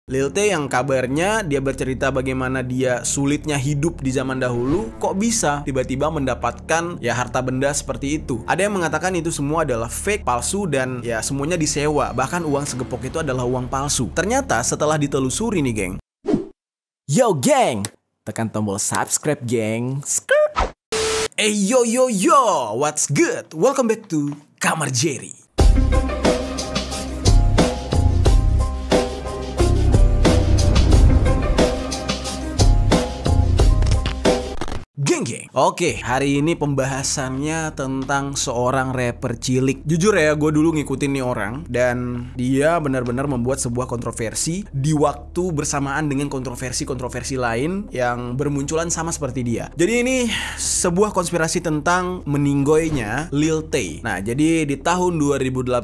Lil Tay yang kabarnya dia bercerita bagaimana dia sulitnya hidup di zaman dahulu, kok bisa tiba-tiba mendapatkan ya harta benda seperti itu. Ada yang mengatakan itu semua adalah fake, palsu, dan ya semuanya disewa. Bahkan uang segepok itu adalah uang palsu. Ternyata setelah ditelusuri nih geng. Yo geng, tekan tombol subscribe geng. Yo, what's good? Welcome back to Kamar Jerry. Geng. Oke, hari ini pembahasannya tentang seorang rapper cilik. Jujur ya, gue dulu ngikutin nih orang dan dia benar-benar membuat sebuah kontroversi di waktu bersamaan dengan kontroversi lain yang bermunculan sama seperti dia. Jadi ini sebuah konspirasi tentang meninggoynya Lil Tay. Nah, jadi di tahun 2018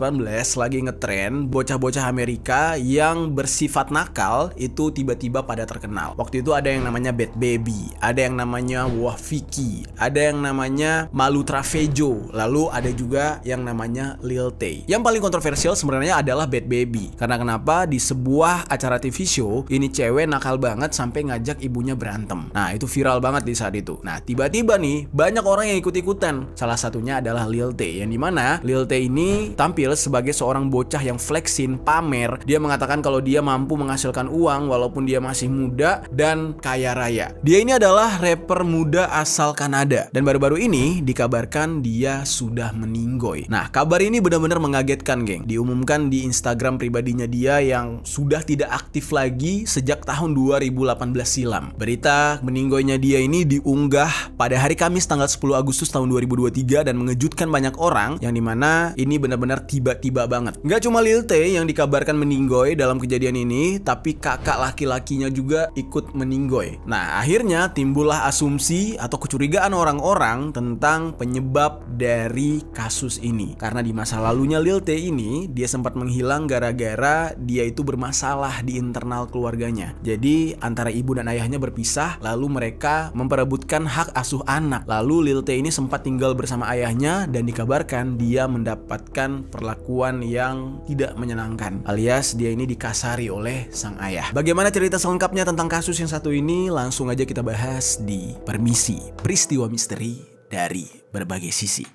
lagi ngetren bocah-bocah Amerika yang bersifat nakal itu tiba-tiba pada terkenal. Waktu itu ada yang namanya Bad Baby, ada yang namanya Vicky, ada yang namanya Malu Travejo, lalu ada juga yang namanya Lil Tay. Yang paling kontroversial sebenarnya adalah Bad Baby. Karena kenapa? Di sebuah acara TV show, ini cewek nakal banget sampai ngajak ibunya berantem. Nah, itu viral banget di saat itu. Nah, tiba-tiba nih banyak orang yang ikut-ikutan. Salah satunya adalah Lil Tay, yang dimana Lil Tay ini tampil sebagai seorang bocah yang flexin, pamer. Dia mengatakan kalau dia mampu menghasilkan uang walaupun dia masih muda dan kaya raya. Dia ini adalah rapper muda asal Kanada dan baru-baru ini dikabarkan dia sudah meninggoy. Nah, kabar ini benar-benar mengagetkan, geng. Diumumkan di Instagram pribadinya dia yang sudah tidak aktif lagi sejak tahun 2018 silam. Berita meninggoynya dia ini diunggah pada hari Kamis tanggal 10 Agustus tahun 2023 dan mengejutkan banyak orang, yang dimana ini benar-benar tiba-tiba banget. Nggak cuma Lil Tay yang dikabarkan meninggoy dalam kejadian ini, tapi kakak laki-lakinya juga ikut meninggoy. Nah, akhirnya timbullah asumsi atau kecurigaan orang-orang tentang penyebab dari kasus ini. Karena di masa lalunya Lil Tay ini, dia sempat menghilang gara-gara dia itu bermasalah di internal keluarganya. Jadi antara ibu dan ayahnya berpisah, lalu mereka memperebutkan hak asuh anak. Lalu Lil Tay ini sempat tinggal bersama ayahnya dan dikabarkan dia mendapatkan perlakuan yang tidak menyenangkan, alias dia ini dikasari oleh sang ayah. Bagaimana cerita selengkapnya tentang kasus yang satu ini? Langsung aja kita bahas di Permisi, peristiwa misteri dari berbagai sisi.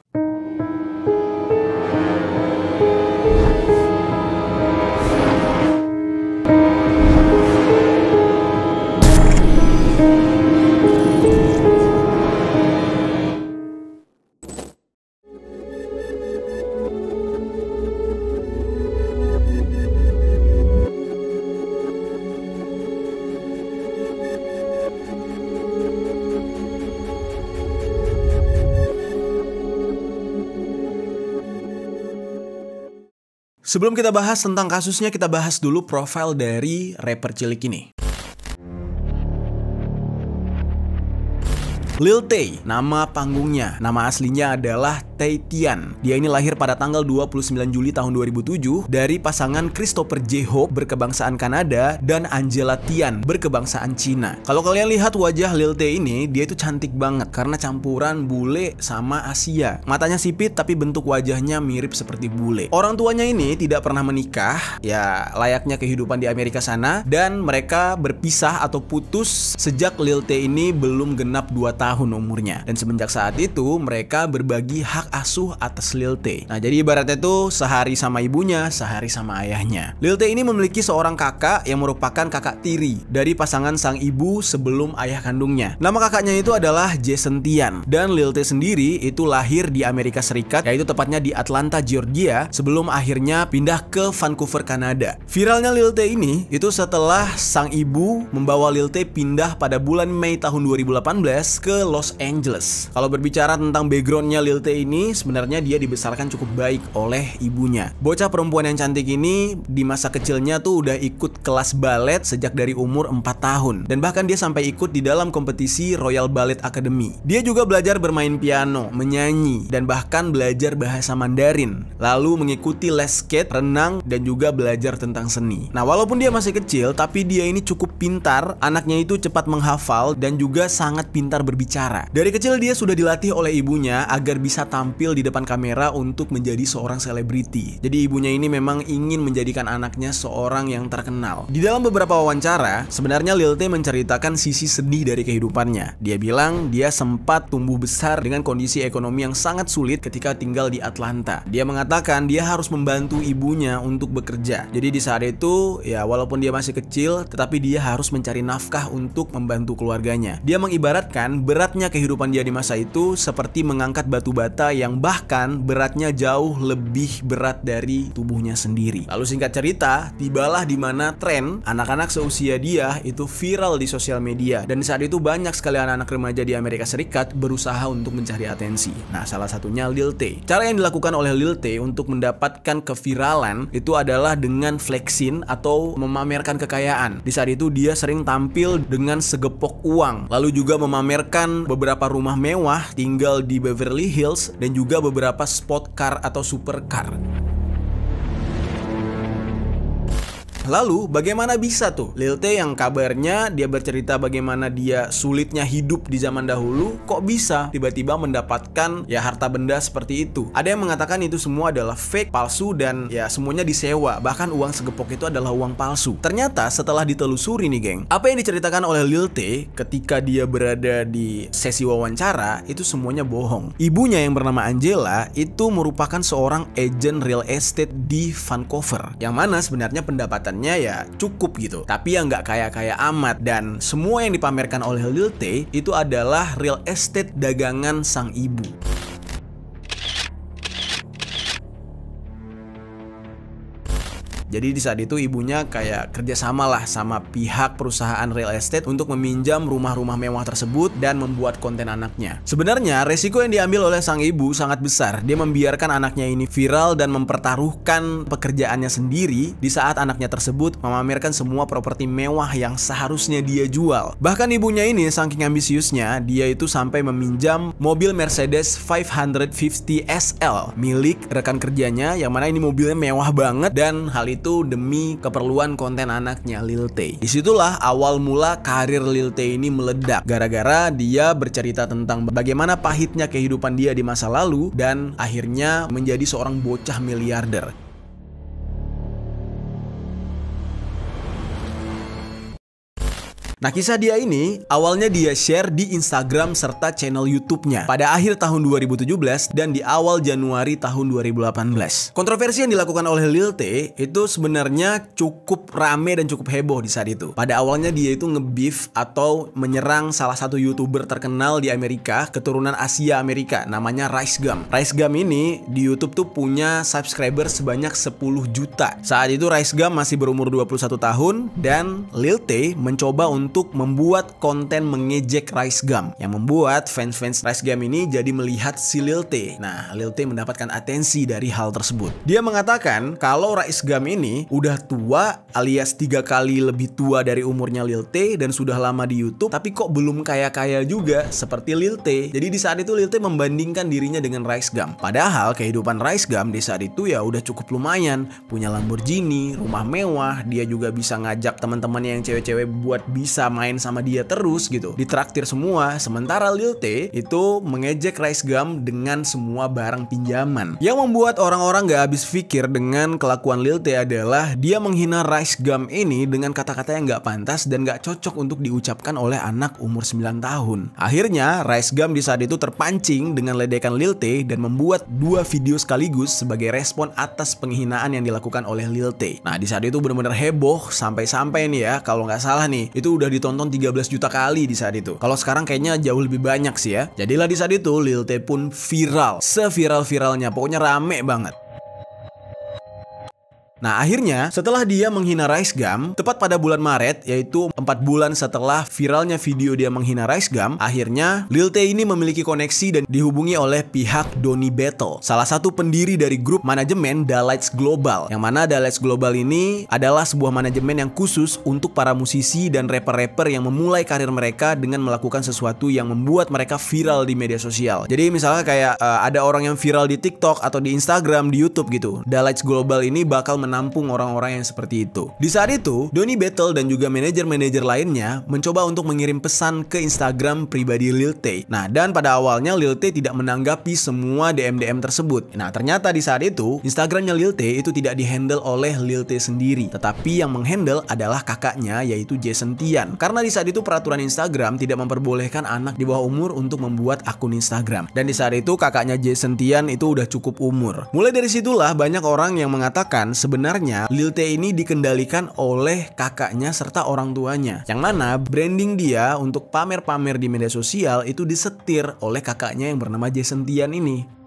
Sebelum kita bahas tentang kasusnya, kita bahas dulu profil dari rapper cilik ini. Lil Tay, nama panggungnya, nama aslinya adalah Tay Tian. Dia ini lahir pada tanggal 29 Juli tahun 2007 dari pasangan Christopher J. Hope berkebangsaan Kanada dan Angela Tian berkebangsaan Cina. Kalau kalian lihat wajah Lil Tay ini, dia itu cantik banget karena campuran bule sama Asia. Matanya sipit tapi bentuk wajahnya mirip seperti bule. Orang tuanya ini tidak pernah menikah, ya layaknya kehidupan di Amerika sana, dan mereka berpisah atau putus sejak Lil Tay ini belum genap 2 tahun umurnya. Dan semenjak saat itu mereka berbagi hak asuh atas Lil Tay. Nah, jadi ibaratnya tuh sehari sama ibunya, sehari sama ayahnya. Lil Tay ini memiliki seorang kakak yang merupakan kakak tiri dari pasangan sang ibu sebelum ayah kandungnya. Nama kakaknya itu adalah Jason Tian. Dan Lil Tay sendiri itu lahir di Amerika Serikat, yaitu tepatnya di Atlanta, Georgia, sebelum akhirnya pindah ke Vancouver, Kanada. Viralnya Lil Tay ini itu setelah sang ibu membawa Lil Tay pindah pada bulan Mei tahun 2018 ke Los Angeles. Kalau berbicara tentang backgroundnya Lil Tay ini, sebenarnya dia dibesarkan cukup baik oleh ibunya. Bocah perempuan yang cantik ini di masa kecilnya tuh udah ikut kelas balet sejak dari umur 4 tahun. Dan bahkan dia sampai ikut di dalam kompetisi Royal Ballet Academy. Dia juga belajar bermain piano, menyanyi, dan bahkan belajar bahasa Mandarin. Lalu mengikuti les skate, renang, dan juga belajar tentang seni. Nah, walaupun dia masih kecil, tapi dia ini cukup pintar, anaknya itu cepat menghafal dan juga sangat pintar berbicara. Dari kecil dia sudah dilatih oleh ibunya agar bisa tampil di depan kamera untuk menjadi seorang selebriti. Jadi ibunya ini memang ingin menjadikan anaknya seorang yang terkenal. Di dalam beberapa wawancara, sebenarnya Lil T menceritakan sisi sedih dari kehidupannya. Dia bilang dia sempat tumbuh besar dengan kondisi ekonomi yang sangat sulit ketika tinggal di Atlanta. Dia mengatakan dia harus membantu ibunya untuk bekerja. Jadi di saat itu, ya walaupun dia masih kecil, tetapi dia harus mencari nafkah untuk membantu keluarganya. Dia mengibaratkan beratnya kehidupan dia di masa itu seperti mengangkat batu bata yang bahkan beratnya jauh lebih berat dari tubuhnya sendiri. Lalu singkat cerita, tibalah di mana tren anak-anak seusia dia itu viral di sosial media. Dan saat itu banyak sekali anak-anak remaja di Amerika Serikat berusaha untuk mencari atensi. Nah, salah satunya Lil T. Cara yang dilakukan oleh Lil T untuk mendapatkan keviralan itu adalah dengan flexing atau memamerkan kekayaan. Di saat itu dia sering tampil dengan segepok uang, lalu juga memamerkan beberapa rumah mewah tinggal di Beverly Hills dan juga beberapa sport car atau supercar. Lalu bagaimana bisa tuh Lil T yang kabarnya dia bercerita bagaimana dia sulitnya hidup di zaman dahulu, kok bisa tiba-tiba mendapatkan ya harta benda seperti itu? Ada yang mengatakan itu semua adalah fake, palsu, dan ya semuanya disewa. Bahkan uang segepok itu adalah uang palsu. Ternyata setelah ditelusuri nih geng, apa yang diceritakan oleh Lil T ketika dia berada di sesi wawancara itu semuanya bohong. Ibunya yang bernama Angela itu merupakan seorang agen real estate di Vancouver, yang mana sebenarnya pendapatan ya cukup gitu, tapi yang nggak kaya-kaya amat. Dan semua yang dipamerkan oleh Lil T itu adalah real estate dagangan sang ibu. Jadi di saat itu ibunya kayak kerjasama lah sama pihak perusahaan real estate untuk meminjam rumah-rumah mewah tersebut dan membuat konten anaknya. Sebenarnya resiko yang diambil oleh sang ibu sangat besar. Dia membiarkan anaknya ini viral dan mempertaruhkan pekerjaannya sendiri di saat anaknya tersebut memamerkan semua properti mewah yang seharusnya dia jual. Bahkan ibunya ini saking ambisiusnya, dia itu sampai meminjam mobil Mercedes 550 SL milik rekan kerjanya, yang mana ini mobilnya mewah banget, dan hal itu demi keperluan konten anaknya Lil T. Disitulah awal mula karir Lil T ini meledak, gara-gara dia bercerita tentang bagaimana pahitnya kehidupan dia di masa lalu dan akhirnya menjadi seorang bocah miliarder. Nah, kisah dia ini awalnya dia share di Instagram serta channel YouTube-nya pada akhir tahun 2017 dan di awal Januari tahun 2018. Kontroversi yang dilakukan oleh Lil T itu sebenarnya cukup rame dan cukup heboh di saat itu. Pada awalnya dia itu nge-beef atau menyerang salah satu YouTuber terkenal di Amerika, keturunan Asia Amerika, namanya Rice Gum. Rice Gum ini di YouTube tuh punya subscriber sebanyak 10 juta. Saat itu Rice Gum masih berumur 21 tahun dan Lil T mencoba untuk membuat konten mengejek Rice Gum, yang membuat fans-fans Rice Gum ini jadi melihat si Lil T. Nah, Lil T mendapatkan atensi dari hal tersebut. Dia mengatakan kalau Rice Gum ini udah tua alias 3 kali lebih tua dari umurnya Lil T dan sudah lama di YouTube, tapi kok belum kaya-kaya juga seperti Lil T. Jadi di saat itu Lil T membandingkan dirinya dengan Rice Gum. Padahal kehidupan Rice Gum di saat itu ya udah cukup lumayan, punya Lamborghini, rumah mewah, dia juga bisa ngajak teman-temannya yang cewek-cewek buat bisa main sama dia terus gitu, ditraktir semua. Sementara Lil T itu mengejek Rice Gum dengan semua barang pinjaman. Yang membuat orang-orang gak habis pikir dengan kelakuan Lil T adalah dia menghina Rice Gum ini dengan kata-kata yang gak pantas dan gak cocok untuk diucapkan oleh anak umur 9 tahun. Akhirnya Rice Gum di saat itu terpancing dengan ledekan Lil T dan membuat 2 video sekaligus sebagai respon atas penghinaan yang dilakukan oleh Lil T. Nah, di saat itu benar-benar heboh sampai-sampai nih ya, kalau nggak salah nih itu udah ditonton 13 juta kali di saat itu. Kalau sekarang kayaknya jauh lebih banyak sih ya. Jadilah di saat itu Lil T pun viral, seviral-viralnya, pokoknya rame banget. Nah, akhirnya setelah dia menghina Rice Gum, tepat pada bulan Maret, yaitu 4 bulan setelah viralnya video dia menghina Rice Gum, akhirnya Lil T ini memiliki koneksi dan dihubungi oleh pihak Donny Battle, salah satu pendiri dari grup manajemen The Lights Global. Yang mana The Lights Global ini adalah sebuah manajemen yang khusus untuk para musisi dan rapper-rapper yang memulai karir mereka dengan melakukan sesuatu yang membuat mereka viral di media sosial. Jadi misalnya kayak ada orang yang viral di TikTok atau di Instagram, di YouTube gitu. The Lights Global ini bakal menampung orang-orang yang seperti itu. Di saat itu, Donny Battle dan juga manajer-manajer lainnya mencoba untuk mengirim pesan ke Instagram pribadi Lil Tay. Nah, dan pada awalnya Lil Tay tidak menanggapi semua DM-DM tersebut. Nah, ternyata di saat itu, Instagramnya Lil Tay itu tidak dihandle oleh Lil Tay sendiri, tetapi yang menghandle adalah kakaknya, yaitu Jason Tian. Karena di saat itu peraturan Instagram tidak memperbolehkan anak di bawah umur untuk membuat akun Instagram. Dan di saat itu kakaknya Jason Tian itu udah cukup umur. Mulai dari situlah banyak orang yang mengatakan sebenarnya Lil Tay ini dikendalikan oleh kakaknya serta orang tuanya. Yang mana branding dia untuk pamer-pamer di media sosial itu disetir oleh kakaknya yang bernama Jason Tian ini.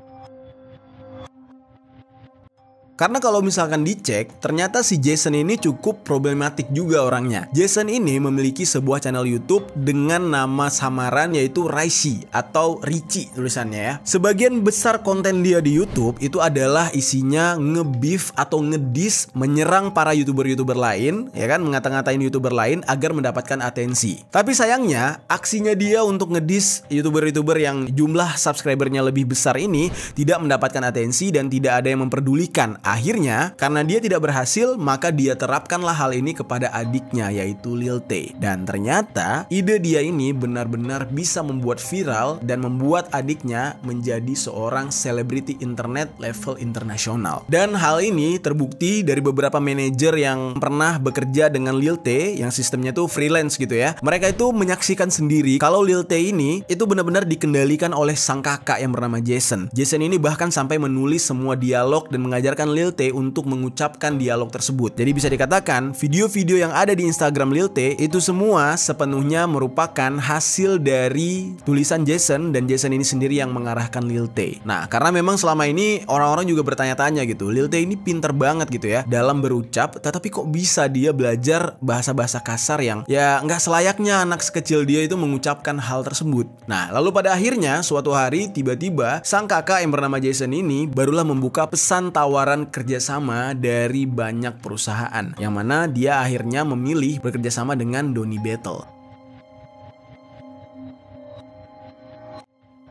Karena kalau misalkan dicek, ternyata si Jason ini cukup problematik juga orangnya. Jason ini memiliki sebuah channel YouTube dengan nama samaran yaitu Raicy atau Richie tulisannya ya. Sebagian besar konten dia di YouTube itu adalah isinya nge-beef atau ngedis, menyerang para YouTuber-YouTuber lain, ya kan, ngata-ngatain YouTuber lain agar mendapatkan atensi. Tapi sayangnya, aksinya dia untuk ngedis YouTuber-YouTuber yang jumlah subscribernya lebih besar ini tidak mendapatkan atensi dan tidak ada yang memperdulikan. Akhirnya, karena dia tidak berhasil, maka dia terapkanlah hal ini kepada adiknya yaitu Lil Tay. Dan ternyata ide dia ini benar-benar bisa membuat viral dan membuat adiknya menjadi seorang selebriti internet level internasional. Dan hal ini terbukti dari beberapa manajer yang pernah bekerja dengan Lil Tay yang sistemnya tuh freelance gitu ya. Mereka itu menyaksikan sendiri kalau Lil Tay ini itu benar-benar dikendalikan oleh sang kakak yang bernama Jason. Jason ini bahkan sampai menulis semua dialog dan mengajarkan Lil Tay untuk mengucapkan dialog tersebut. Jadi bisa dikatakan video-video yang ada di Instagram Lil Tay itu semua sepenuhnya merupakan hasil dari tulisan Jason, dan Jason ini sendiri yang mengarahkan Lil Tay. Nah, karena memang selama ini orang-orang juga bertanya-tanya gitu, Lil Tay ini pinter banget gitu ya dalam berucap, tetapi kok bisa dia belajar bahasa-bahasa kasar yang ya nggak selayaknya anak sekecil dia itu mengucapkan hal tersebut. Nah, lalu pada akhirnya suatu hari tiba-tiba sang kakak yang bernama Jason ini barulah membuka pesan tawaran kerjasama dari banyak perusahaan, yang mana dia akhirnya memilih bekerjasama dengan Donny Battle.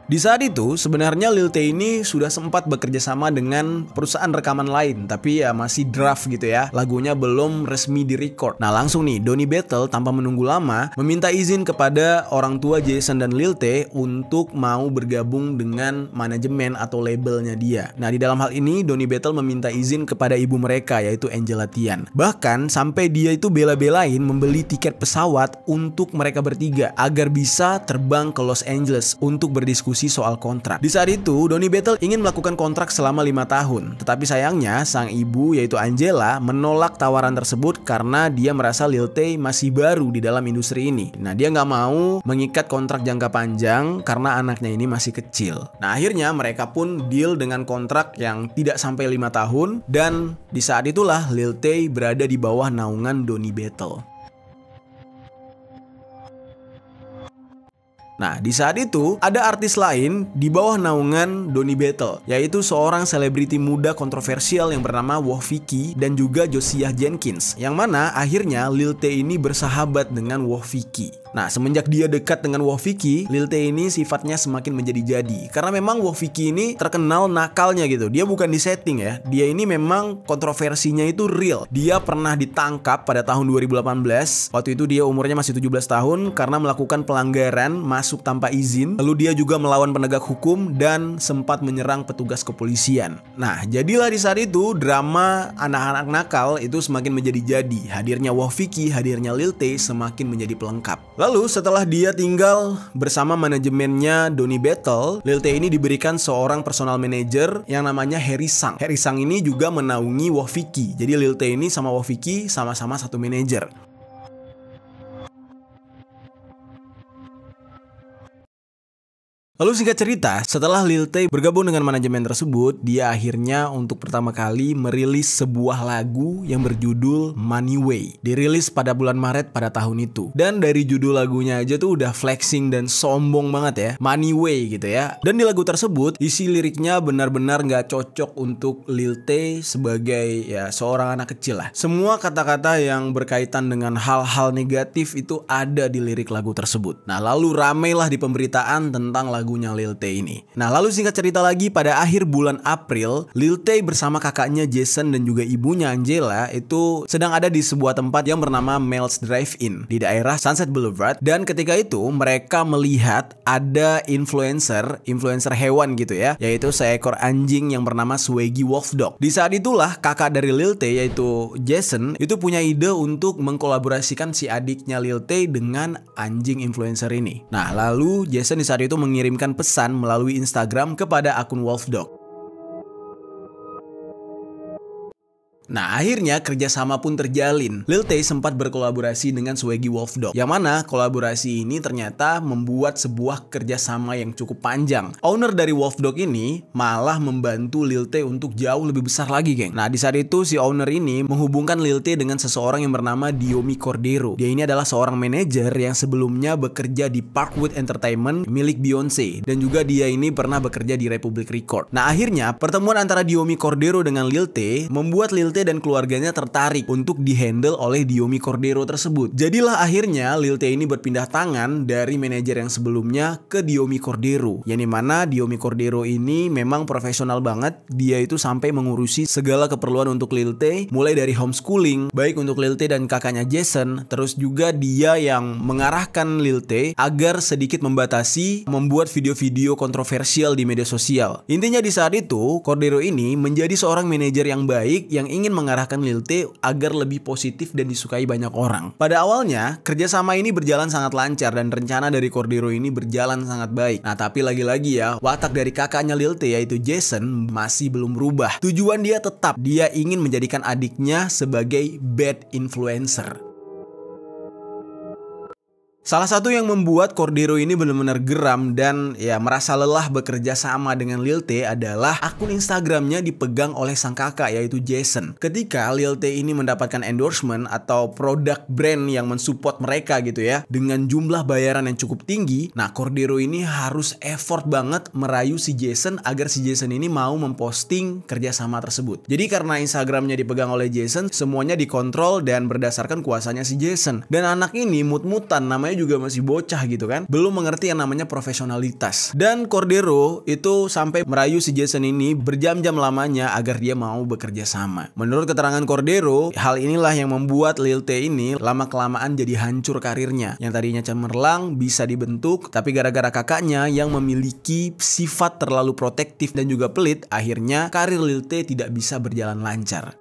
Di saat itu sebenarnya Lil Tay ini sudah sempat bekerja sama dengan perusahaan rekaman lain, tapi ya masih draft gitu ya, lagunya belum resmi direcord. Nah langsung nih Donny Battle tanpa menunggu lama meminta izin kepada orang tua Jason dan Lil Tay untuk mau bergabung dengan manajemen atau labelnya dia. Nah di dalam hal ini Donny Battle meminta izin kepada ibu mereka yaitu Angela Tian. Bahkan sampai dia itu bela-belain membeli tiket pesawat untuk mereka bertiga agar bisa terbang ke Los Angeles untuk berdiskusi soal kontrak. Di saat itu, Donny Battle ingin melakukan kontrak selama 5 tahun. Tetapi sayangnya, sang ibu yaitu Angela menolak tawaran tersebut karena dia merasa Lil Tay masih baru di dalam industri ini. Nah, dia nggak mau mengikat kontrak jangka panjang karena anaknya ini masih kecil. Nah, akhirnya mereka pun deal dengan kontrak yang tidak sampai 5 tahun, dan di saat itulah Lil Tay berada di bawah naungan Donny Battle. Nah, di saat itu ada artis lain di bawah naungan Donny Battle, yaitu seorang selebriti muda kontroversial yang bernama Woh Vicky dan juga Josiah Jenkins, yang mana akhirnya Lil Tay ini bersahabat dengan Woh Vicky. Nah, semenjak dia dekat dengan Woh Vicky, Lil Tay ini sifatnya semakin menjadi-jadi. Karena memang Woh Vicky ini terkenal nakalnya gitu. Dia bukan disetting ya. Dia ini memang kontroversinya itu real. Dia pernah ditangkap pada tahun 2018. Waktu itu dia umurnya masih 17 tahun karena melakukan pelanggaran masuk tanpa izin. Lalu dia juga melawan penegak hukum dan sempat menyerang petugas kepolisian. Nah, jadilah di saat itu drama anak-anak nakal itu semakin menjadi-jadi. Hadirnya Woh Vicky, hadirnya Lil Tay semakin menjadi pelengkap. Lalu setelah dia tinggal bersama manajemennya Donny Battle, Lil Tay ini diberikan seorang personal manager yang namanya Harry Sang. Harry Sang ini juga menaungi Woh Vicky. Jadi Lil Tay ini sama Woh Vicky sama-sama satu manajer. Lalu singkat cerita, setelah Lil Tay bergabung dengan manajemen tersebut, dia akhirnya untuk pertama kali merilis sebuah lagu yang berjudul Money Way. Dirilis pada bulan Maret pada tahun itu. Dan dari judul lagunya aja tuh udah flexing dan sombong banget ya, Money Way gitu ya. Dan di lagu tersebut, isi liriknya benar-benar gak cocok untuk Lil Tay sebagai ya seorang anak kecil lah. Semua kata-kata yang berkaitan dengan hal-hal negatif itu ada di lirik lagu tersebut. Nah lalu ramailah di pemberitaan tentang lagu lagunya Lil Tay ini. Nah, lalu singkat cerita lagi, pada akhir bulan April, Lil Tay bersama kakaknya Jason dan juga ibunya Angela itu sedang ada di sebuah tempat yang bernama Mel's Drive-In di daerah Sunset Boulevard, dan ketika itu mereka melihat ada influencer hewan gitu ya, yaitu seekor anjing yang bernama Swaggy Wolf Dog. Di saat itulah kakak dari Lil Tay yaitu Jason itu punya ide untuk mengkolaborasikan si adiknya Lil Tay dengan anjing influencer ini. Nah, lalu Jason di saat itu mengirimkan pesan melalui Instagram kepada akun Wolf Dog. Nah, akhirnya kerjasama pun terjalin. Lil Tay sempat berkolaborasi dengan Swaggy Wolf Dog, yang mana kolaborasi ini ternyata membuat sebuah kerjasama yang cukup panjang. Owner dari Wolf Dog ini malah membantu Lil Tay untuk jauh lebih besar lagi, geng. Nah, di saat itu si owner ini menghubungkan Lil Tay dengan seseorang yang bernama Diomi Cordero. Dia ini adalah seorang manajer yang sebelumnya bekerja di Parkwood Entertainment milik Beyonce, dan juga dia ini pernah bekerja di Republic Record. Nah, akhirnya pertemuan antara Diomi Cordero dengan Lil Tay membuat Lil Tay dan keluarganya tertarik untuk dihandle oleh Diomi Cordero tersebut. Jadilah akhirnya Lil Tay ini berpindah tangan dari manajer yang sebelumnya ke Diomi Cordero, yang dimana Diomi Cordero ini memang profesional banget. Dia itu sampai mengurusi segala keperluan untuk Lil Tay, mulai dari homeschooling baik untuk Lil Tay dan kakaknya Jason. Terus juga dia yang mengarahkan Lil Tay agar sedikit membatasi membuat video-video kontroversial di media sosial. Intinya di saat itu Cordero ini menjadi seorang manajer yang baik yang ingin mengarahkan Lil Tay agar lebih positif dan disukai banyak orang. Pada awalnya, kerjasama ini berjalan sangat lancar dan rencana dari Cordero ini berjalan sangat baik. Nah, tapi lagi-lagi ya, watak dari kakaknya Lil Tay yaitu Jason masih belum berubah. Tujuan dia tetap, dia ingin menjadikan adiknya sebagai bad influencer. Salah satu yang membuat Cordero ini benar-benar geram dan ya merasa lelah bekerja sama dengan Lil Tay adalah akun Instagramnya dipegang oleh sang kakak yaitu Jason. Ketika Lil Tay ini mendapatkan endorsement atau produk brand yang mensupport mereka gitu ya, dengan jumlah bayaran yang cukup tinggi, nah Cordero ini harus effort banget merayu si Jason agar si Jason ini mau memposting kerjasama tersebut. Jadi karena Instagramnya dipegang oleh Jason, semuanya dikontrol dan berdasarkan kuasanya si Jason. Dan anak ini mut-mutan, namanya juga masih bocah gitu kan, belum mengerti yang namanya profesionalitas. Dan Cordero itu sampai merayu si Jason ini berjam-jam lamanya agar dia mau bekerja sama. Menurut keterangan Cordero, hal inilah yang membuat Lil Tay ini lama-kelamaan jadi hancur karirnya. Yang tadinya cemerlang bisa dibentuk, tapi gara-gara kakaknya yang memiliki sifat terlalu protektif dan juga pelit, akhirnya karir Lil Tay tidak bisa berjalan lancar.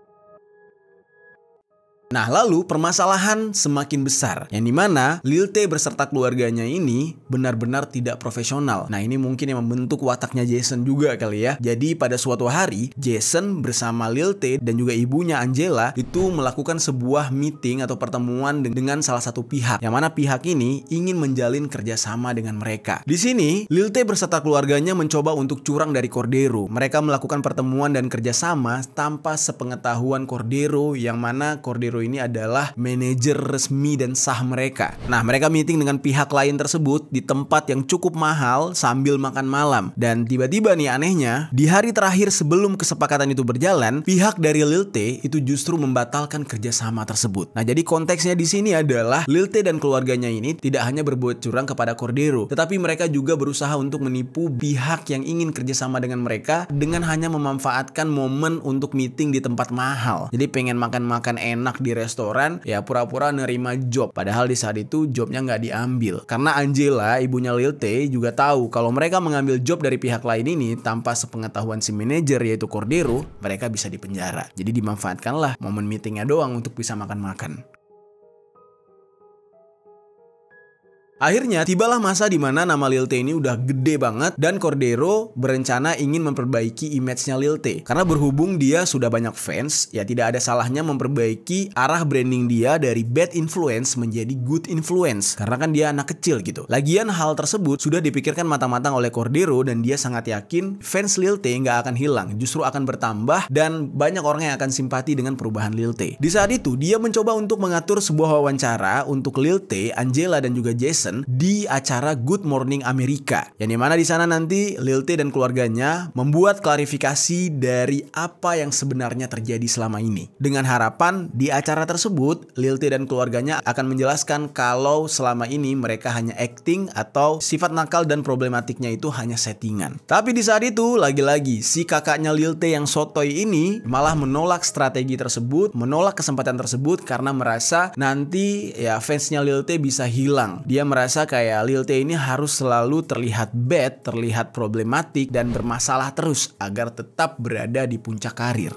Nah, lalu permasalahan semakin besar, yang dimana Lil Tay beserta keluarganya ini benar-benar tidak profesional. Nah, ini mungkin yang membentuk wataknya Jason juga kali ya. Jadi pada suatu hari, Jason bersama Lil Tay dan juga ibunya Angela itu melakukan sebuah meeting atau pertemuan dengan salah satu pihak, yang mana pihak ini ingin menjalin kerjasama dengan mereka. Di sini, Lil Tay beserta keluarganya mencoba untuk curang dari Cordero. Mereka melakukan pertemuan dan kerjasama tanpa sepengetahuan Cordero, yang mana Cordero ini adalah manajer resmi dan sah mereka. Nah, mereka meeting dengan pihak lain tersebut di tempat yang cukup mahal sambil makan malam. Dan tiba-tiba nih anehnya, di hari terakhir sebelum kesepakatan itu berjalan, pihak dari Lil Tay itu justru membatalkan kerjasama tersebut. Nah, jadi konteksnya di sini adalah Lil Tay dan keluarganya ini tidak hanya berbuat curang kepada Cordero, tetapi mereka juga berusaha untuk menipu pihak yang ingin kerjasama dengan mereka dengan hanya memanfaatkan momen untuk meeting di tempat mahal. Jadi pengen makan-makan enak di restoran, ya pura-pura nerima job. Padahal di saat itu jobnya nggak diambil. Karena Angela, ibunya Lil Tay, juga tahu kalau mereka mengambil job dari pihak lain ini tanpa sepengetahuan si manajer yaitu Cordero, mereka bisa dipenjara. Jadi dimanfaatkanlah momen meetingnya doang untuk bisa makan-makan. Akhirnya tibalah masa di mana nama Lil Tay ini udah gede banget dan Cordero berencana ingin memperbaiki image-nya Lil Tay. Karena berhubung dia sudah banyak fans, ya tidak ada salahnya memperbaiki arah branding dia dari bad influence menjadi good influence. Karena kan dia anak kecil gitu. Lagian hal tersebut sudah dipikirkan matang-matang oleh Cordero dan dia sangat yakin fans Lil Tay nggak akan hilang, justru akan bertambah dan banyak orang yang akan simpati dengan perubahan Lil Tay. Di saat itu dia mencoba untuk mengatur sebuah wawancara untuk Lil Tay, Angela dan juga Jason Jason di acara Good Morning America. Yang dimana di sana nanti Lil T dan keluarganya membuat klarifikasi dari apa yang sebenarnya terjadi selama ini. Dengan harapan di acara tersebut Lil T dan keluarganya akan menjelaskan kalau selama ini mereka hanya acting atau sifat nakal dan problematiknya itu hanya settingan. Tapi di saat itu lagi-lagi si kakaknya Lil T yang sotoy ini malah menolak strategi tersebut, menolak kesempatan tersebut karena merasa nanti ya fansnya Lil T bisa hilang. Dia merasa kayak Lil T ini harus selalu terlihat bad, terlihat problematik dan bermasalah terus agar tetap berada di puncak karir.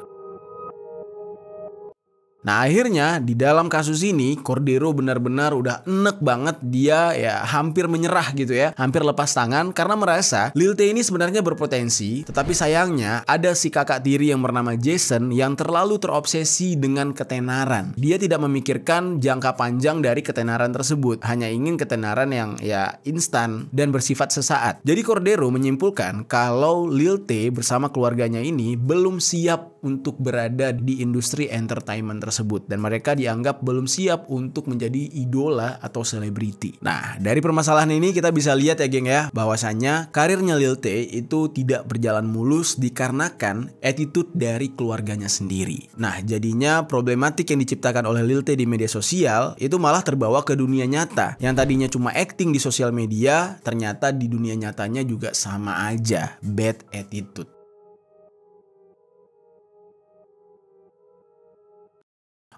Nah akhirnya di dalam kasus ini Cordero benar-benar udah enek banget, dia ya hampir menyerah gitu ya, hampir lepas tangan karena merasa Lil T ini sebenarnya berpotensi, tetapi sayangnya ada si kakak tiri yang bernama Jason yang terlalu terobsesi dengan ketenaran. Dia tidak memikirkan jangka panjang dari ketenaran tersebut, hanya ingin ketenaran yang ya instan dan bersifat sesaat. Jadi Cordero menyimpulkan kalau Lil T bersama keluarganya ini belum siap untuk berada di industri entertainment tersebut dan mereka dianggap belum siap untuk menjadi idola atau selebriti. Nah, dari permasalahan ini kita bisa lihat ya geng ya, bahwasannya karirnya Lil T itu tidak berjalan mulus dikarenakan attitude dari keluarganya sendiri. Nah, jadinya problematik yang diciptakan oleh Lil T di media sosial itu malah terbawa ke dunia nyata. Yang tadinya cuma acting di sosial media, ternyata di dunia nyatanya juga sama aja, bad attitude.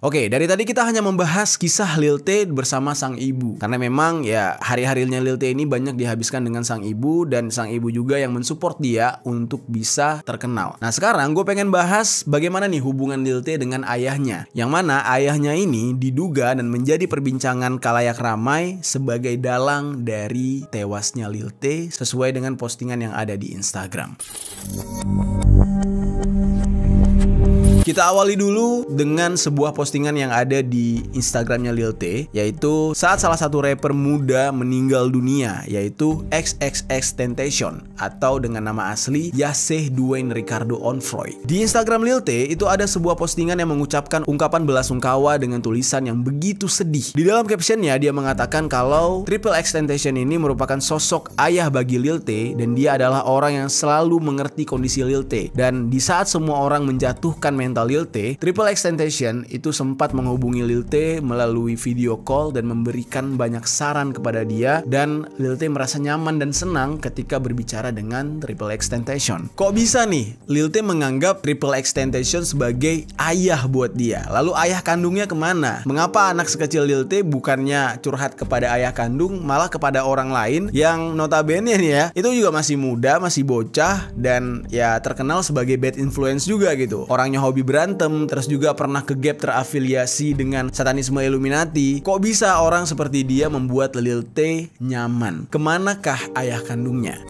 Oke, dari tadi kita hanya membahas kisah Lil T bersama sang ibu. Karena memang ya hari-harinya Lil T ini banyak dihabiskan dengan sang ibu dan sang ibu juga yang mensupport dia untuk bisa terkenal. Nah sekarang gue pengen bahas bagaimana nih hubungan Lil T dengan ayahnya. Yang mana ayahnya ini diduga dan menjadi perbincangan khalayak ramai sebagai dalang dari tewasnya Lil T sesuai dengan postingan yang ada di Instagram. Kita awali dulu dengan sebuah postingan yang ada di Instagramnya Lil T, yaitu saat salah satu rapper muda meninggal dunia, yaitu XXXTentacion atau dengan nama asli Yaseh Dwayne Ricardo Onfroy. Di Instagram Lil T itu ada sebuah postingan yang mengucapkan ungkapan belasungkawa dengan tulisan yang begitu sedih. Di dalam captionnya dia mengatakan kalau XXXTentacion ini merupakan sosok ayah bagi Lil T dan dia adalah orang yang selalu mengerti kondisi Lil T. Dan di saat semua orang menjatuhkan mental Lil T, XXXTentacion itu sempat menghubungi Lil T melalui video call dan memberikan banyak saran kepada dia, dan Lil T merasa nyaman dan senang ketika berbicara dengan XXXTentacion. Kok bisa nih Lil T menganggap XXXTentacion sebagai ayah buat dia? Lalu ayah kandungnya kemana? Mengapa anak sekecil Lil T bukannya curhat kepada ayah kandung, malah kepada orang lain yang notabene nih ya, itu juga masih muda, masih bocah, dan ya terkenal sebagai bad influence juga gitu. Orangnya hobi berantem, terus juga pernah ke gap terafiliasi dengan satanisme Illuminati. Kok bisa orang seperti dia membuat Lil T nyaman? Kemanakah ayah kandungnya?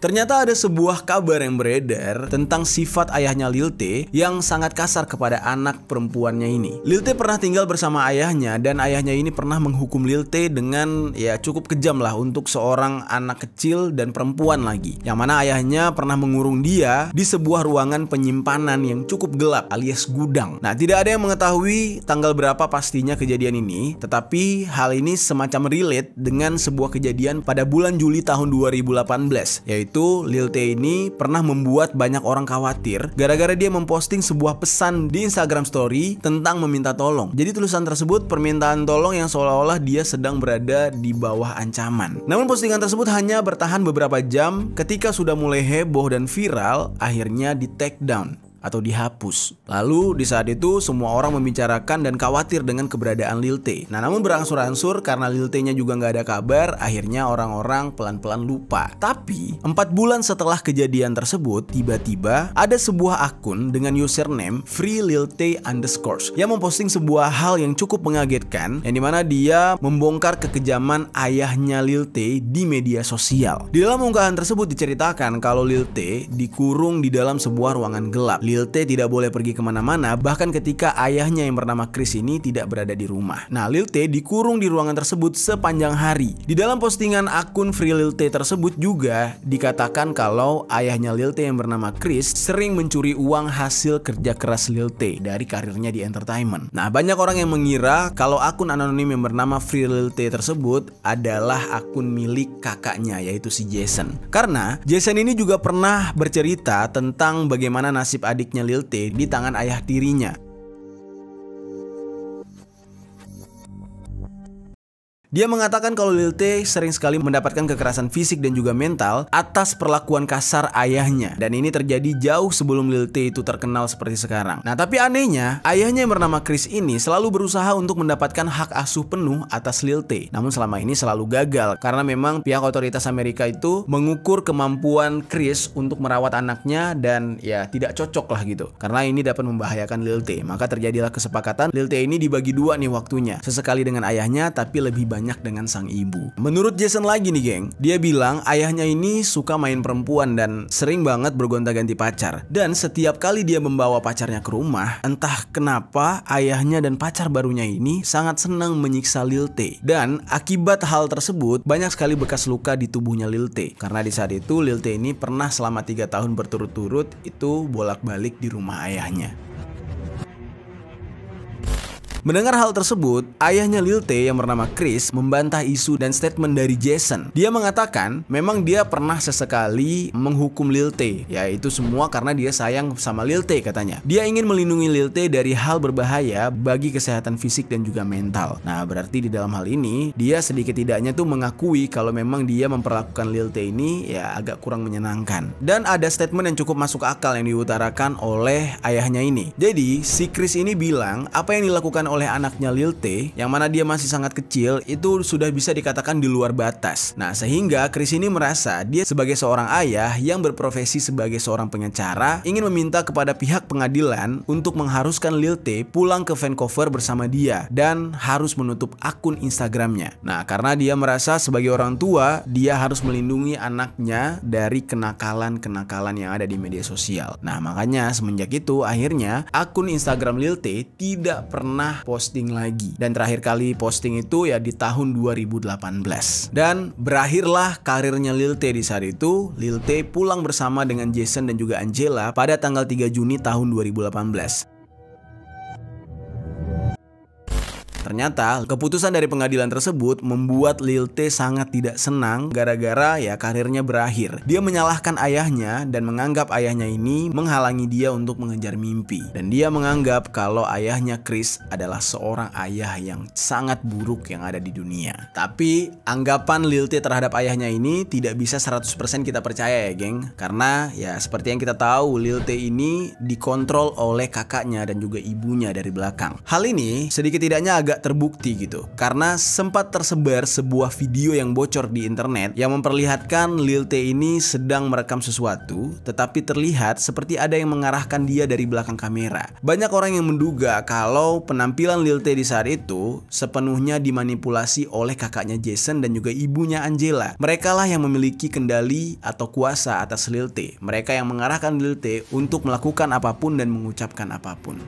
Ternyata ada sebuah kabar yang beredar tentang sifat ayahnya Lil T yang sangat kasar kepada anak perempuannya ini. Lil T pernah tinggal bersama ayahnya dan ayahnya ini pernah menghukum Lil T dengan ya cukup kejam lah untuk seorang anak kecil dan perempuan lagi. Yang mana ayahnya pernah mengurung dia di sebuah ruangan penyimpanan yang cukup gelap alias gudang. Nah, tidak ada yang mengetahui tanggal berapa pastinya kejadian ini, tetapi hal ini semacam relate dengan sebuah kejadian pada bulan Juli tahun 2018, yaitu Lil T ini pernah membuat banyak orang khawatir gara-gara dia memposting sebuah pesan di Instagram Story tentang meminta tolong. Jadi tulisan tersebut permintaan tolong yang seolah-olah dia sedang berada di bawah ancaman. Namun postingan tersebut hanya bertahan beberapa jam, ketika sudah mulai heboh dan viral, akhirnya di take down atau dihapus. Lalu di saat itu semua orang membicarakan dan khawatir dengan keberadaan Lil T. Nah namun berangsur-angsur karena Lil T-nya juga nggak ada kabar, akhirnya orang-orang pelan-pelan lupa. Tapi 4 bulan setelah kejadian tersebut, tiba-tiba ada sebuah akun dengan username #freelilT_ yang memposting sebuah hal yang cukup mengagetkan, yang dimana dia membongkar kekejaman ayahnya Lil T di media sosial. Di dalam unggahan tersebut diceritakan kalau Lil T dikurung di dalam sebuah ruangan gelap. Lil T tidak boleh pergi kemana-mana bahkan ketika ayahnya yang bernama Chris ini tidak berada di rumah. Nah, Lil T dikurung di ruangan tersebut sepanjang hari. Di dalam postingan akun Free Lil T tersebut juga dikatakan kalau ayahnya Lil T yang bernama Chris sering mencuri uang hasil kerja keras Lil T dari karirnya di entertainment. Nah, banyak orang yang mengira kalau akun anonim yang bernama Free Lil T tersebut adalah akun milik kakaknya, yaitu si Jason. Karena Jason ini juga pernah bercerita tentang bagaimana nasib adiknya Lil T di tangan ayah tirinya. Dia mengatakan kalau Lil T sering sekali mendapatkan kekerasan fisik dan juga mental atas perlakuan kasar ayahnya. Dan ini terjadi jauh sebelum Lil T itu terkenal seperti sekarang. Nah, tapi anehnya, ayahnya yang bernama Chris ini selalu berusaha untuk mendapatkan hak asuh penuh atas Lil T. Namun selama ini selalu gagal karena memang pihak otoritas Amerika itu mengukur kemampuan Chris untuk merawat anaknya dan ya tidak cocok lah gitu. Karena ini dapat membahayakan Lil T. Maka terjadilah kesepakatan Lil T ini dibagi dua nih waktunya. Sesekali dengan ayahnya tapi lebih banyak dengan sang ibu. Menurut Jason lagi nih geng, dia bilang ayahnya ini suka main perempuan dan sering banget bergonta-ganti pacar. Dan setiap kali dia membawa pacarnya ke rumah, entah kenapa ayahnya dan pacar barunya ini sangat senang menyiksa Lil T. Dan akibat hal tersebut banyak sekali bekas luka di tubuhnya Lil T. Karena di saat itu Lil T ini pernah selama 3 tahun berturut-turut itu bolak-balik di rumah ayahnya. Mendengar hal tersebut, ayahnya Lil T yang bernama Chris membantah isu dan statement dari Jason. Dia mengatakan memang dia pernah sesekali menghukum Lil T, yaitu semua karena dia sayang sama Lil T katanya. Dia ingin melindungi Lil T dari hal berbahaya bagi kesehatan fisik dan juga mental. Nah, berarti di dalam hal ini dia sedikit tidaknya tuh mengakui kalau memang dia memperlakukan Lil T ini ya agak kurang menyenangkan. Dan ada statement yang cukup masuk akal yang diutarakan oleh ayahnya ini. Jadi si Chris ini bilang apa yang dilakukan oleh anaknya Lil T yang mana dia masih sangat kecil itu sudah bisa dikatakan di luar batas. Nah, sehingga Chris ini merasa dia sebagai seorang ayah yang berprofesi sebagai seorang pengacara ingin meminta kepada pihak pengadilan untuk mengharuskan Lil T pulang ke Vancouver bersama dia dan harus menutup akun Instagramnya. Nah, karena dia merasa sebagai orang tua dia harus melindungi anaknya dari kenakalan-kenakalan yang ada di media sosial. Nah, makanya semenjak itu akhirnya akun Instagram Lil T tidak pernah posting lagi. Dan terakhir kali posting itu ya di tahun 2018. Dan berakhirlah karirnya Lil T di saat itu. Lil T pulang bersama dengan Jason dan juga Angela pada tanggal 3 Juni tahun 2018. Ternyata keputusan dari pengadilan tersebut membuat Lil T sangat tidak senang gara-gara ya karirnya berakhir. Dia menyalahkan ayahnya dan menganggap ayahnya ini menghalangi dia untuk mengejar mimpi. Dan dia menganggap kalau ayahnya Chris adalah seorang ayah yang sangat buruk yang ada di dunia. Tapi anggapan Lil T terhadap ayahnya ini tidak bisa 100% kita percaya ya geng. Karena ya seperti yang kita tahu Lil T ini dikontrol oleh kakaknya dan juga ibunya dari belakang. Hal ini sedikit tidaknya agak terbukti gitu karena sempat tersebar sebuah video yang bocor di internet yang memperlihatkan Lil T ini sedang merekam sesuatu tetapi terlihat seperti ada yang mengarahkan dia dari belakang kamera. Banyak orang yang menduga kalau penampilan Lil T di saat itu sepenuhnya dimanipulasi oleh kakaknya Jason dan juga ibunya Angela. Mereka lah yang memiliki kendali atau kuasa atas Lil T. Mereka yang mengarahkan Lil T untuk melakukan apapun dan mengucapkan apapun.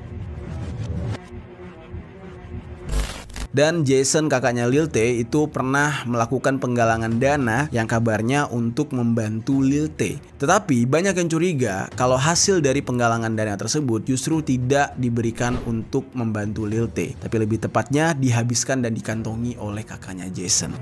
Dan Jason kakaknya Lil T itu pernah melakukan penggalangan dana yang kabarnya untuk membantu Lil T. Tetapi banyak yang curiga kalau hasil dari penggalangan dana tersebut justru tidak diberikan untuk membantu Lil T, tapi lebih tepatnya dihabiskan dan dikantongi oleh kakaknya Jason.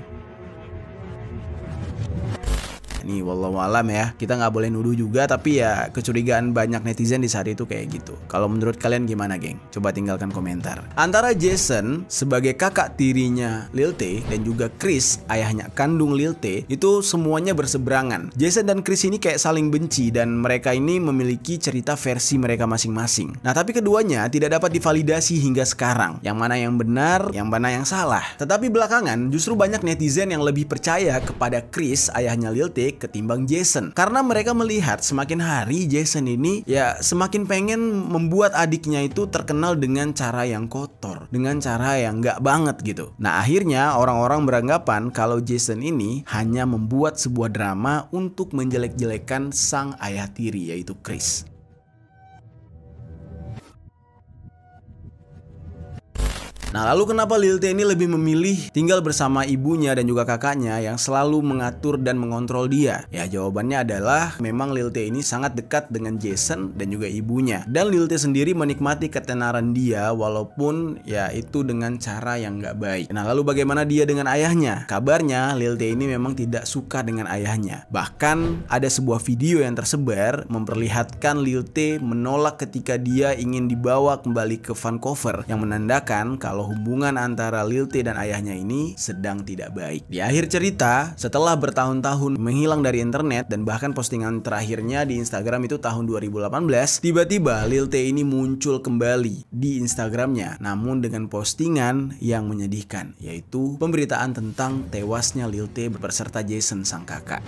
Nih wallahualam ya, kita nggak boleh nuduh juga, tapi ya kecurigaan banyak netizen di saat itu kayak gitu. Kalau menurut kalian gimana geng? Coba tinggalkan komentar. Antara Jason sebagai kakak tirinya Lil T dan juga Chris ayahnya kandung Lil T itu semuanya berseberangan. Jason dan Chris ini kayak saling benci dan mereka ini memiliki cerita versi mereka masing-masing. Nah tapi keduanya tidak dapat divalidasi hingga sekarang. Yang mana yang benar, yang mana yang salah. Tetapi belakangan justru banyak netizen yang lebih percaya kepada Chris ayahnya Lil T ketimbang Jason, karena mereka melihat semakin hari Jason ini ya semakin pengen membuat adiknya itu terkenal dengan cara yang kotor, dengan cara yang nggak banget gitu. Nah akhirnya orang-orang beranggapan kalau Jason ini hanya membuat sebuah drama untuk menjelek-jelekan sang ayah tiri yaitu Chris. Nah, lalu kenapa Lil T ini lebih memilih tinggal bersama ibunya dan juga kakaknya yang selalu mengatur dan mengontrol dia? Ya, jawabannya adalah memang Lil T ini sangat dekat dengan Jason dan juga ibunya. Dan Lil T sendiri menikmati ketenaran dia walaupun ya itu dengan cara yang nggak baik. Nah, lalu bagaimana dia dengan ayahnya? Kabarnya Lil T ini memang tidak suka dengan ayahnya. Bahkan ada sebuah video yang tersebar memperlihatkan Lil T menolak ketika dia ingin dibawa kembali ke Vancouver, yang menandakan kalau hubungan antara Lil T dan ayahnya ini sedang tidak baik. Di akhir cerita, setelah bertahun-tahun menghilang dari internet dan bahkan postingan terakhirnya di Instagram itu tahun 2018, tiba-tiba Lil T ini muncul kembali di Instagramnya, namun dengan postingan yang menyedihkan, yaitu pemberitaan tentang tewasnya Lil T beserta Jason sang kakak.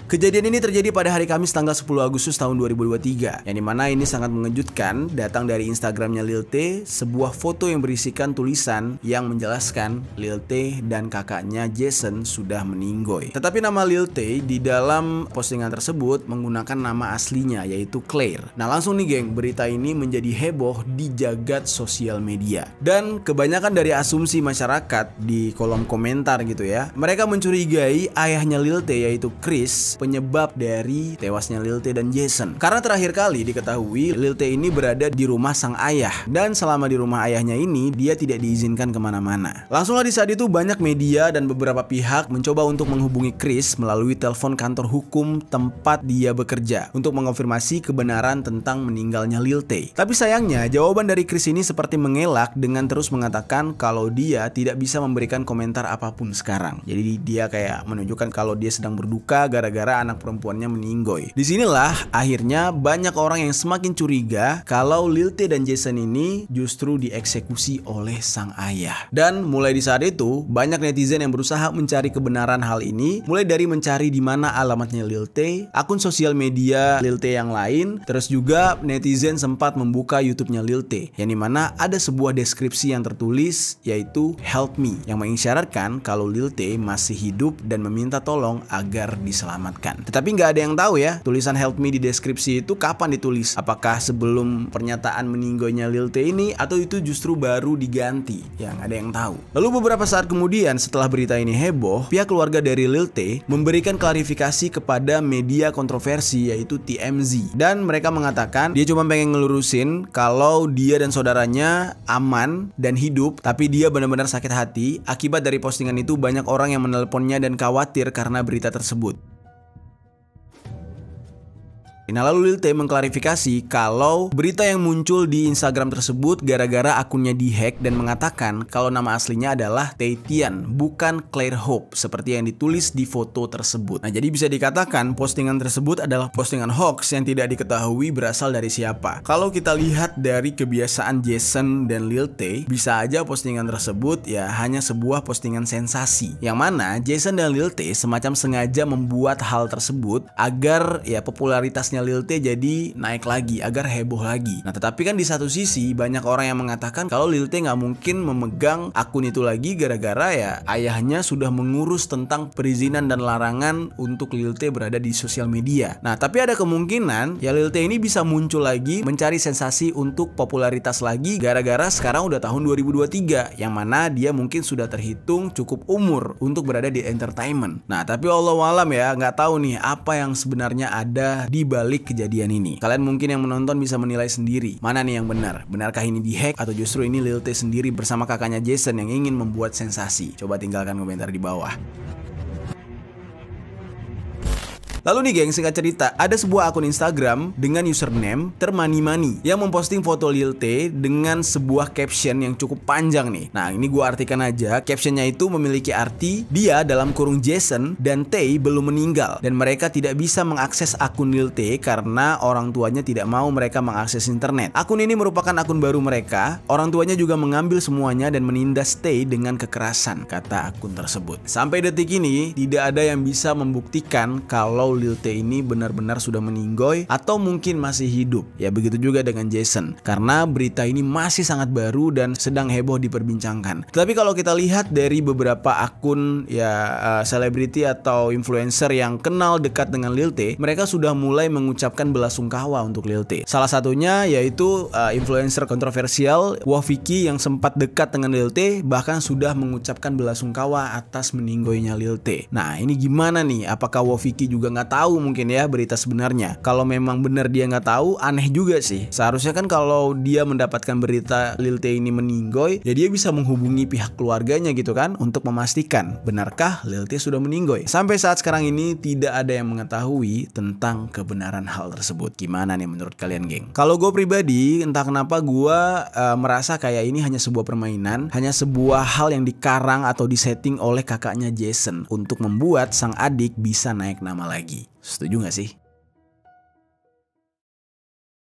Kejadian ini terjadi pada hari Kamis tanggal 10 Agustus tahun 2023, yang dimana ini sangat mengejutkan, datang dari Instagramnya Lil T, sebuah foto yang berisikan tulisan yang menjelaskan Lil T dan kakaknya Jason sudah meninggoy. Tetapi nama Lil T di dalam postingan tersebut menggunakan nama aslinya, yaitu Claire. Nah, langsung nih geng, berita ini menjadi heboh di jagat sosial media. Dan kebanyakan dari asumsi masyarakat di kolom komentar gitu ya, mereka mencurigai ayahnya Lil T yaitu Chris penyebab dari tewasnya Lil T dan Jason. Karena terakhir kali diketahui Lil T ini berada di rumah sang ayah, dan selama di rumah ayahnya ini dia tidak diizinkan kemana-mana. Langsunglah di saat itu banyak media dan beberapa pihak mencoba untuk menghubungi Chris melalui telepon kantor hukum tempat dia bekerja untuk mengonfirmasi kebenaran tentang meninggalnya Lil T. Tapi sayangnya jawaban dari Chris ini seperti mengelak dengan terus mengatakan kalau dia tidak bisa memberikan komentar apapun sekarang. Jadi dia kayak menunjukkan kalau dia sedang berduka gara-gara anak perempuannya meninggoy. Disinilah akhirnya banyak orang yang semakin curiga kalau Lil T dan Jason ini justru dieksekusi oleh sang ayah. Dan mulai di saat itu banyak netizen yang berusaha mencari kebenaran hal ini, mulai dari mencari di mana alamatnya Lil T, akun sosial media Lil T yang lain, terus juga netizen sempat membuka YouTube-nya Lil T, yang dimana ada sebuah deskripsi yang tertulis yaitu "Help me", yang mengisyaratkan kalau Lil T masih hidup dan meminta tolong agar diselamatkan. Tetapi nggak ada yang tahu ya, tulisan "Help me" di deskripsi itu kapan ditulis? Apakah sebelum pernyataan meninggoynya Lil T ini, atau itu justru baru diganti? Ya nggak ada yang tahu. Lalu beberapa saat kemudian setelah berita ini heboh, pihak keluarga dari Lil T memberikan klarifikasi kepada media kontroversi yaitu TMZ, dan mereka mengatakan dia cuma pengen ngelurusin kalau dia dan saudaranya aman dan hidup, tapi dia benar-benar sakit hati akibat dari postingan itu banyak orang yang menelponnya dan khawatir karena berita tersebut. Nah, lalu Lil T mengklarifikasi kalau berita yang muncul di Instagram tersebut gara-gara akunnya dihack dan mengatakan kalau nama aslinya adalah Taetian, bukan Claire Hope seperti yang ditulis di foto tersebut. Nah, jadi bisa dikatakan postingan tersebut adalah postingan hoax yang tidak diketahui berasal dari siapa. Kalau kita lihat dari kebiasaan Jason dan Lil T, bisa aja postingan tersebut ya hanya sebuah postingan sensasi, yang mana Jason dan Lil T semacam sengaja membuat hal tersebut agar ya popularitasnya Lil T jadi naik lagi, agar heboh lagi. Nah, tetapi kan di satu sisi banyak orang yang mengatakan kalau Lil T nggak mungkin memegang akun itu lagi gara-gara ya ayahnya sudah mengurus tentang perizinan dan larangan untuk Lil T berada di sosial media. Nah, tapi ada kemungkinan ya Lil T ini bisa muncul lagi mencari sensasi untuk popularitas lagi gara-gara sekarang udah tahun 2023, yang mana dia mungkin sudah terhitung cukup umur untuk berada di entertainment. Nah, tapi Allahualam ya, nggak tahu nih apa yang sebenarnya ada di balik kejadian ini. Kalian mungkin yang menonton bisa menilai sendiri mana nih yang benar. Benarkah ini dihack atau justru ini Lil T sendiri bersama kakaknya Jason yang ingin membuat sensasi? Coba tinggalkan komentar di bawah. Lalu nih geng, singkat cerita, ada sebuah akun Instagram dengan username Termanimani yang memposting foto Lil T dengan sebuah caption yang cukup panjang nih. Nah, ini gua artikan aja. Captionnya itu memiliki arti dia dalam kurung Jason dan T belum meninggal, dan mereka tidak bisa mengakses akun Lil T karena orang tuanya tidak mau mereka mengakses internet. Akun ini merupakan akun baru mereka. Orang tuanya juga mengambil semuanya dan menindas T dengan kekerasan, kata akun tersebut. Sampai detik ini tidak ada yang bisa membuktikan kalau kalau Lil T ini benar-benar sudah meninggoy atau mungkin masih hidup. Ya begitu juga dengan Jason, karena berita ini masih sangat baru dan sedang heboh diperbincangkan. Tapi kalau kita lihat dari beberapa akun ya selebriti atau influencer yang kenal dekat dengan Lil T, mereka sudah mulai mengucapkan belasungkawa untuk Lil T. Salah satunya yaitu influencer kontroversial Wofiki yang sempat dekat dengan Lil T, bahkan sudah mengucapkan belasungkawa atas meninggoynya Lil T. Nah ini gimana nih? Apakah Wofiki juga nggak tahu mungkin ya berita sebenarnya? Kalau memang benar dia nggak tahu, aneh juga sih. Seharusnya kan kalau dia mendapatkan berita Lil T ini meninggoy, ya dia bisa menghubungi pihak keluarganya gitu kan, untuk memastikan benarkah Lil T sudah meninggoy. Sampai saat sekarang ini tidak ada yang mengetahui tentang kebenaran hal tersebut. Gimana nih menurut kalian, geng? Kalau gue pribadi, entah kenapa gue merasa kayak ini hanya sebuah permainan, hanya sebuah hal yang dikarang atau disetting oleh kakaknya Jason untuk membuat sang adik bisa naik nama lagi. Setuju gak sih?